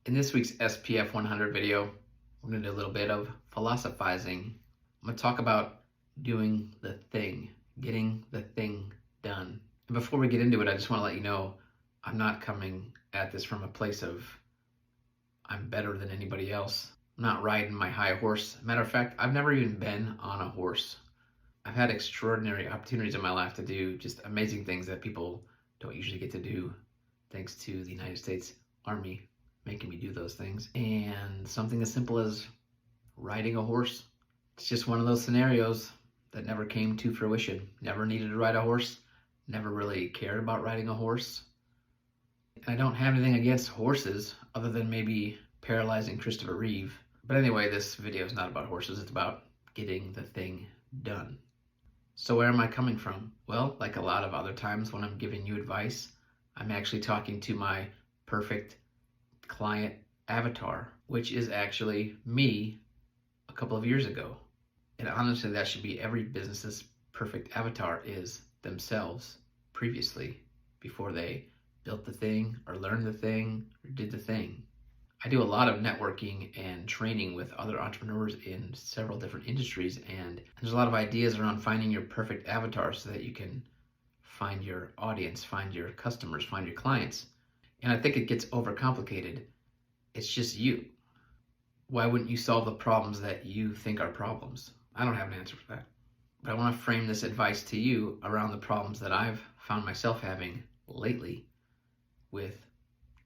In this week's SPF 100 video, we're going to do a little bit of philosophizing. I'm going to talk about doing the thing, getting the thing done. And before we get into it, I just want to let you know I'm not coming at this from a place of I'm better than anybody else. I'm not riding my high horse. Matter of fact, I've never even been on a horse. I've had extraordinary opportunities in my life to do just amazing things that people don't usually get to do, thanks to the United States Army making me do those things. And something as simple as riding a horse, it's just one of those scenarios that never came to fruition. Never needed to ride a horse, never really cared about riding a horse. And I don't have anything against horses other than maybe paralyzing Christopher Reeve. But anyway, this video is not about horses, it's about getting the thing done. So where am I coming from? Well, like a lot of other times when I'm giving you advice, I'm actually talking to my perfect client avatar, which is actually me a couple of years ago. And honestly, that should be every business's perfect avatar, is themselves previously, before they built the thing or learned the thing or did the thing. I do a lot of networking and training with other entrepreneurs in several different industries, and there's a lot of ideas around finding your perfect avatar so that you can find your audience, find your customers, find your clients. And I think it gets overcomplicated. It's just you. Why wouldn't you solve the problems that you think are problems? I don't have an answer for that. But I want to frame this advice to you around the problems that I've found myself having lately with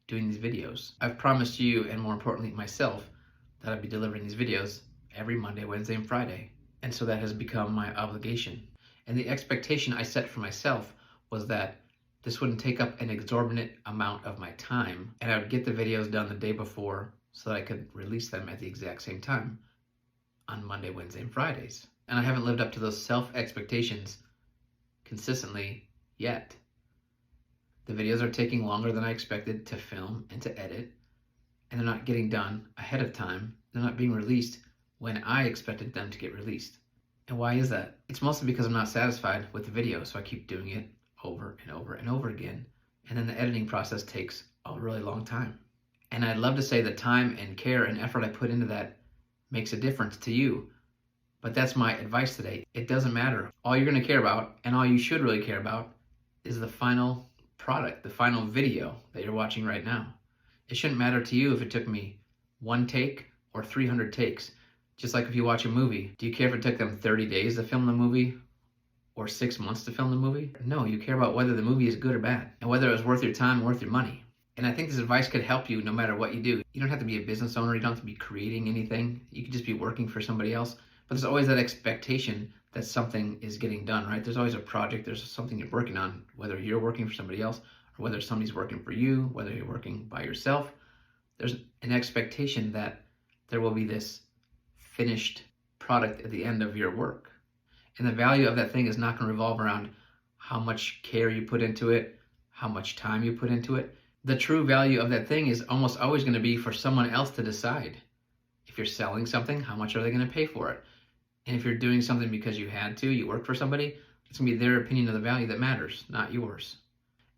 doing these videos. I've promised you, and more importantly myself, that I'd be delivering these videos every Monday, Wednesday, and Friday. And so that has become my obligation. And the expectation I set for myself was that this wouldn't take up an exorbitant amount of my time, and I would get the videos done the day before so that I could release them at the exact same time on Monday, Wednesday, and Fridays. And I haven't lived up to those self-expectations consistently yet. The videos are taking longer than I expected to film and to edit, and they're not getting done ahead of time. They're not being released when I expected them to get released. And why is that? It's mostly because I'm not satisfied with the video, so I keep doing it over and over and over again. And then the editing process takes a really long time. And I'd love to say the time and care and effort I put into that makes a difference to you. But that's my advice today. It doesn't matter. All you're going to care about, and all you should really care about, is the final product, the final video that you're watching right now. It shouldn't matter to you if it took me one take or 300 takes. Just like if you watch a movie, do you care if it took them 30 days to film the movie or 6 months to film the movie? No, you care about whether the movie is good or bad and whether it was worth your time, worth your money. And I think this advice could help you no matter what you do. You don't have to be a business owner. You don't have to be creating anything. You could just be working for somebody else. But there's always that expectation that something is getting done, right? There's always a project. There's something you're working on, whether you're working for somebody else or whether somebody's working for you, whether you're working by yourself. There's an expectation that there will be this finished product at the end of your work. And the value of that thing is not going to revolve around how much care you put into it, how much time you put into it. The true value of that thing is almost always going to be for someone else to decide. If you're selling something, how much are they going to pay for it? And if you're doing something because you had to, you worked for somebody, it's going to be their opinion of the value that matters, not yours.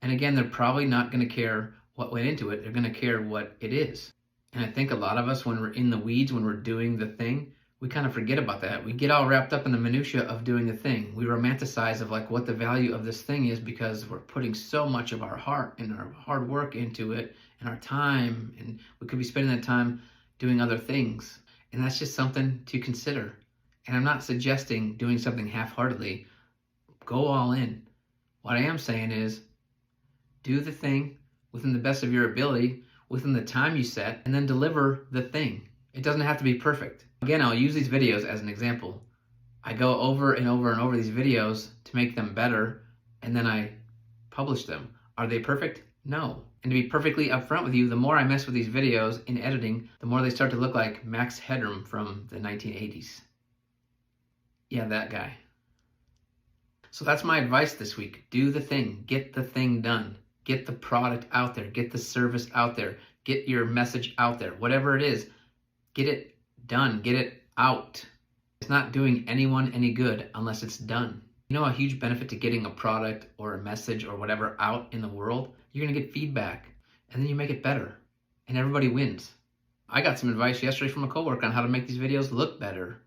And again, they're probably not going to care what went into it. They're going to care what it is. And I think a lot of us, when we're in the weeds, when we're doing the thing, we kind of forget about that. We get all wrapped up in the minutia of doing the thing. We romanticize of like what the value of this thing is because we're putting so much of our heart and our hard work into it and our time, and we could be spending that time doing other things. And that's just something to consider. And I'm not suggesting doing something half-heartedly. Go all in. What I am saying is do the thing within the best of your ability, within the time you set, and then deliver the thing. It doesn't have to be perfect. Again, I'll use these videos as an example. I go over and over and over these videos to make them better, and then I publish them. Are they perfect? No. And to be perfectly upfront with you, the more I mess with these videos in editing, the more they start to look like Max Headroom from the 1980s. Yeah, that guy. So that's my advice this week. Do the thing. Get the thing done. Get the product out there. Get the service out there. Get your message out there. Whatever it is, get it done. Get it out. It's not doing anyone any good unless it's done. You know a huge benefit to getting a product or a message or whatever out in the world? You're going to get feedback, and then you make it better. and everybody wins. I got some advice yesterday from a coworker on how to make these videos look better.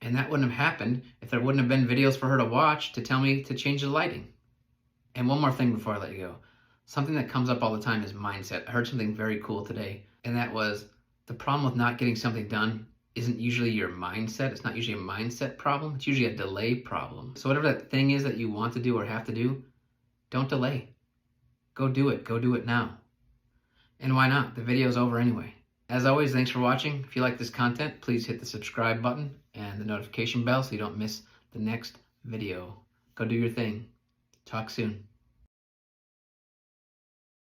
And that wouldn't have happened if there wouldn't have been videos for her to watch to tell me to change the lighting. And one more thing before I let you go. Something that comes up all the time is mindset. I heard something very cool today, and that was the problem with not getting something done isn't usually your mindset. It's not usually a mindset problem. It's usually a delay problem. So whatever that thing is that you want to do or have to do, don't delay. Go do it. Go do it now. And why not? The video's over anyway. As always, thanks for watching. If you like this content, please hit the subscribe button and the notification bell so you don't miss the next video. Go do your thing. Talk soon.